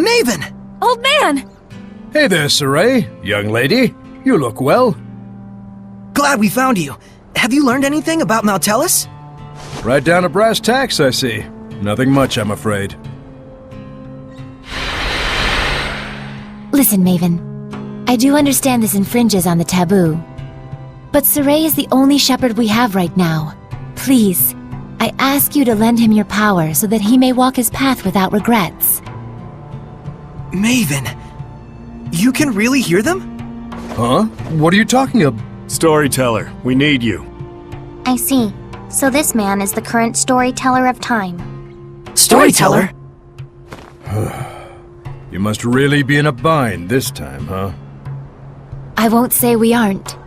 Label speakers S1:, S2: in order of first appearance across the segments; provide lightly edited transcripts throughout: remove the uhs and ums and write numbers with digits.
S1: Maven!
S2: Old man!
S3: Hey there, Saray. Young lady. You look well.
S1: Glad we found you. Have you learned anything about Maltellus?
S3: Right down to brass tacks, I see. Nothing much, I'm afraid.
S4: Listen, Maven. I do understand this infringes on the taboo. But Saray is the only shepherd we have right now. Please, I ask you to lend him your power so that he may walk his path without regrets.
S1: Maven, you can really hear them?
S3: Huh? What are you talking about?
S5: Storyteller, we need you.
S6: I see. So this man is the current storyteller of time.
S1: Storyteller?
S3: You must really be in a bind this time, huh?
S4: I won't say we aren't.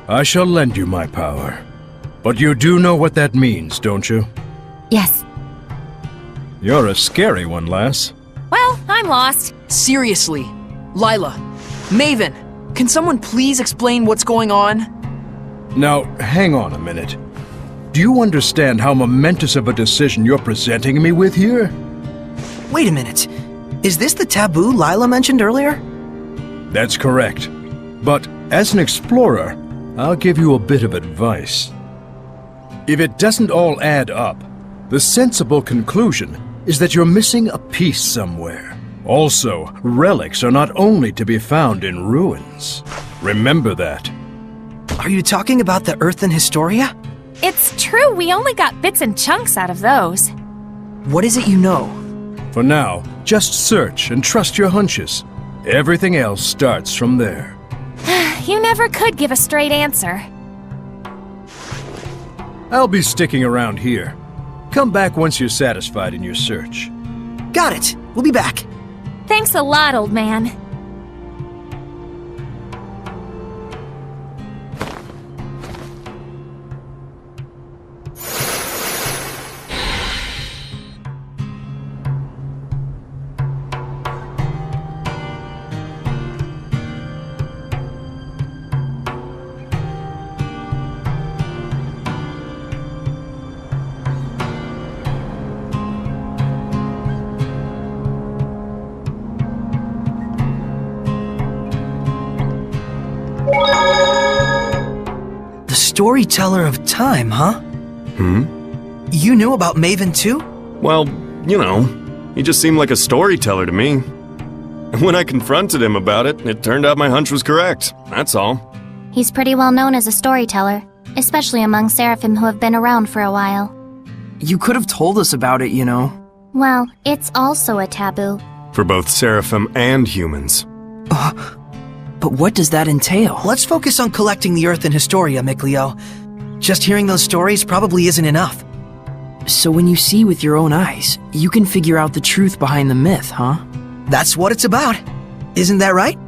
S3: I shall lend you my power. But you do know what that means, don't you?
S4: Yes.
S3: You're a scary one, lass.
S2: Well, I'm lost.
S7: Seriously. Lila. Maven. Can someone please explain what's going on?
S3: Now, hang on a minute. Do you understand how momentous of a decision you're presenting me with here?
S1: Wait a minute. Is this the taboo Lila mentioned earlier?
S3: That's correct. But as an explorer, I'll give you a bit of advice. If it doesn't all add up, the sensible conclusion is that you're missing a piece somewhere. Also, relics are not only to be found in ruins. Remember that.
S1: Are you talking about the Earthen Historia?
S2: It's true, we only got bits and chunks out of those.
S1: What is it you know?
S3: For now, just search and trust your hunches. Everything else starts from there.
S2: You never could give a straight answer.
S3: I'll be sticking around here. Come back once you're satisfied in your search.
S1: Got it. We'll be back.
S2: Thanks a lot, old man.
S1: Storyteller of time, huh? You knew about Maven too?
S5: Well, you know, he just seemed like a storyteller to me. And when I confronted him about it, it turned out my hunch was correct. That's all.
S6: He's pretty well known as a storyteller, especially among Seraphim who have been around for a while.
S8: You could have told us about it, you know.
S6: Well, it's also a taboo.
S5: For both Seraphim and humans.
S8: But what does that entail?
S1: Let's focus on collecting the Earthen Historia, Mikleo. Just hearing those stories probably isn't enough.
S8: So when you see with your own eyes, you can figure out the truth behind the myth, huh?
S1: That's what it's about. Isn't that right?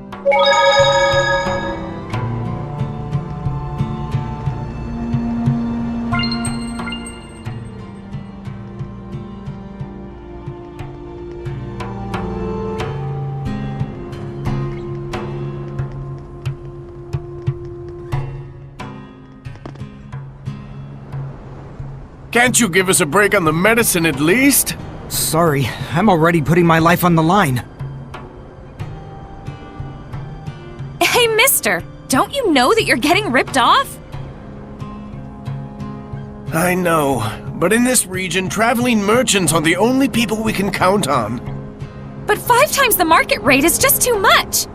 S9: Can't you give us a break on the medicine at least?
S8: Sorry, I'm already putting my life on the line.
S2: Hey, mister, don't you know that you're getting ripped off?
S9: I know, but in this region, traveling merchants are the only people we can count on.
S2: But 5 times the market rate is just too much.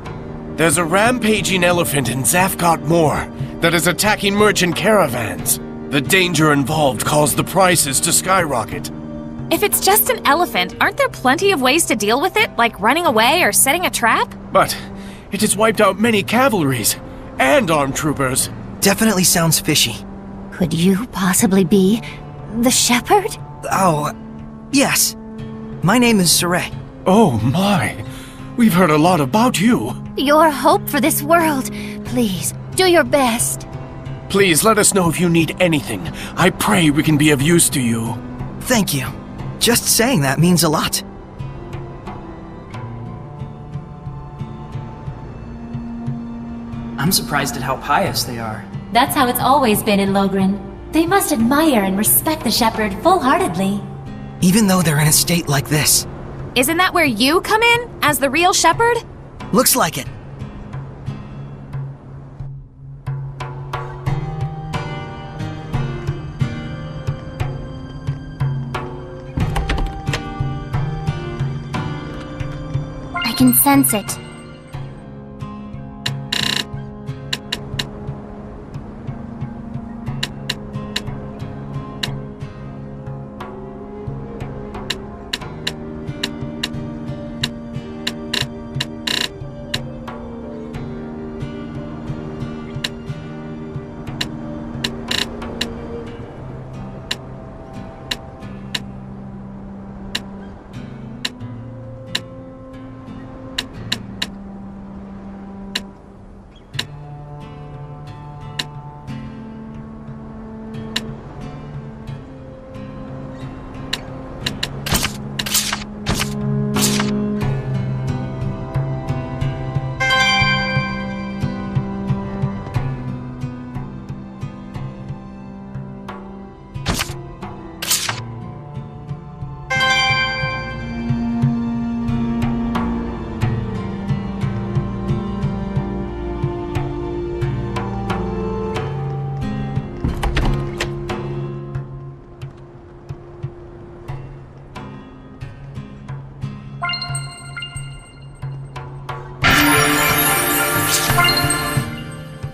S9: There's a rampaging elephant in Zafgot Moor that is attacking merchant caravans. The danger involved caused the prices to skyrocket.
S2: If it's just an elephant, aren't there plenty of ways to deal with it, like running away or setting a trap?
S9: But it has wiped out many cavalries and armed troopers.
S1: Definitely sounds fishy.
S4: Could you possibly be the shepherd?
S1: Oh, yes. My name is Saray.
S9: Oh my, we've heard a lot about you.
S4: Your hope for this world. Please, do your best.
S9: Please let us know if you need anything. I pray we can be of use to you.
S1: Thank you. Just saying that means a lot.
S8: I'm surprised at how pious they are.
S4: That's how it's always been in Logren. They must admire and respect the shepherd full-heartedly.
S1: Even though they're in a state like this.
S2: Isn't that where you come in, as the real shepherd?
S1: Looks like it.
S6: I can sense it.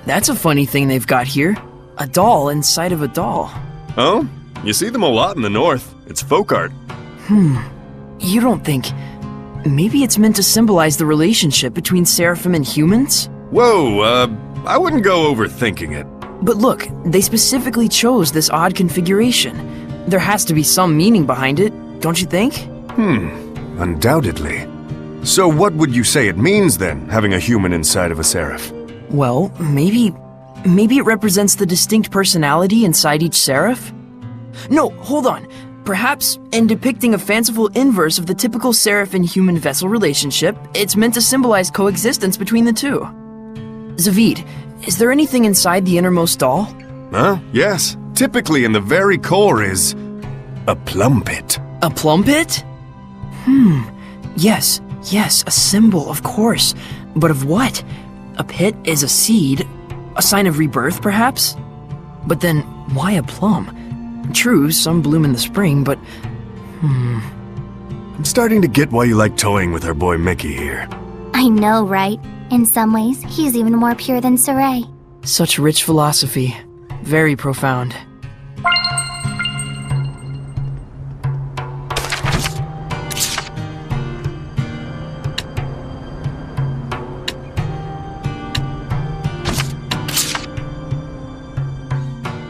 S8: That's a funny thing they've got here. A doll inside of a doll.
S5: Oh? You see them a lot in the north. It's folk art.
S8: You don't think... Maybe it's meant to symbolize the relationship between Seraphim and humans?
S5: Whoa, I wouldn't go overthinking it.
S8: But look, they specifically chose this odd configuration. There has to be some meaning behind it, don't you think?
S5: Undoubtedly. So what would you say it means then, having a human inside of a seraph?
S8: Well, maybe it represents the distinct personality inside each seraph? No, hold on. Perhaps, in depicting a fanciful inverse of the typical seraph and human vessel relationship, it's meant to symbolize coexistence between the two. Zavid, is there anything inside the innermost doll?
S5: Huh? Yes. Typically in the very core is... a plum pit.
S8: A plum pit? Yes, a symbol, of course. But of what? A pit is a seed, a sign of rebirth, perhaps? But then, why a plum? True, some bloom in the spring, but...
S5: I'm starting to get why you like toying with our boy Mickey here.
S6: I know, right? In some ways, he's even more pure than Saray.
S8: Such rich philosophy. Very profound.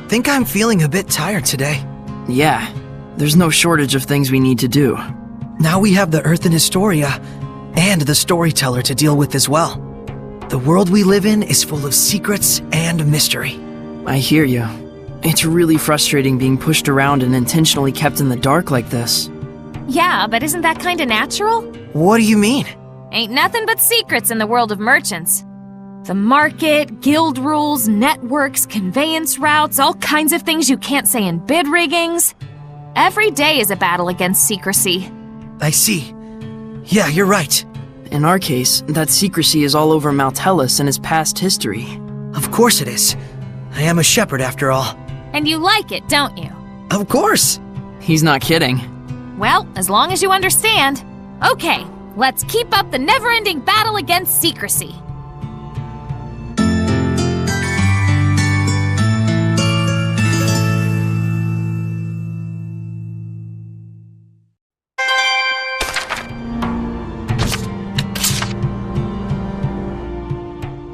S1: Think I'm feeling a bit tired today.
S8: Yeah, there's no shortage of things we need to do.
S1: Now we have the Earth in Historia, and the storyteller to deal with as well. The world we live in is full of secrets and mystery.
S8: I hear you. It's really frustrating being pushed around and intentionally kept in the dark like this.
S2: Yeah, but isn't that kinda natural?
S1: What do you mean?
S2: Ain't nothing but secrets in the world of merchants. The market, guild rules, networks, conveyance routes, all kinds of things you can't say in bid riggings. Every day is a battle against secrecy.
S1: I see. Yeah, you're right.
S8: In our case, that secrecy is all over Maltellus and his past history.
S1: Of course it is. I am a shepherd after all.
S2: And you like it, don't you?
S1: Of course!
S8: He's not kidding.
S2: Well, as long as you understand. Okay, let's keep up the never-ending battle against secrecy.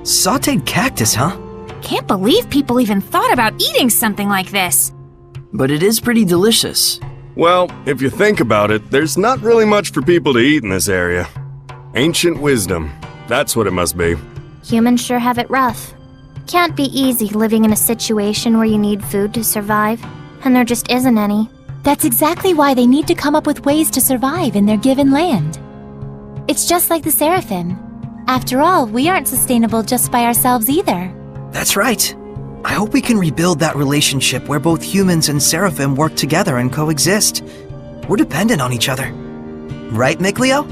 S1: Sautéed cactus, huh?
S2: Can't believe people even thought about eating something like this.
S8: But it is pretty delicious.
S5: Well, if you think about it, there's not really much for people to eat in this area. Ancient wisdom. That's what it must be.
S6: Humans sure have it rough. Can't be easy living in a situation where you need food to survive, and there just isn't any.
S4: That's exactly why they need to come up with ways to survive in their given land. It's just like the Seraphim. After all, we aren't sustainable just by ourselves either.
S1: That's right. I hope we can rebuild that relationship where both humans and Seraphim work together and coexist. We're dependent on each other. Right, Mikleo?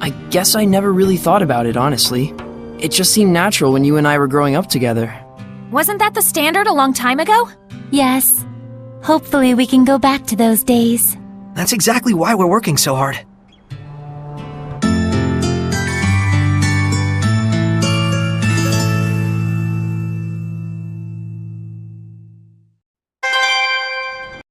S8: I guess I never really thought about it, honestly. It just seemed natural when you and I were growing up together.
S2: Wasn't that the standard a long time ago?
S4: Yes. Hopefully we can go back to those days.
S1: That's exactly why we're working so hard.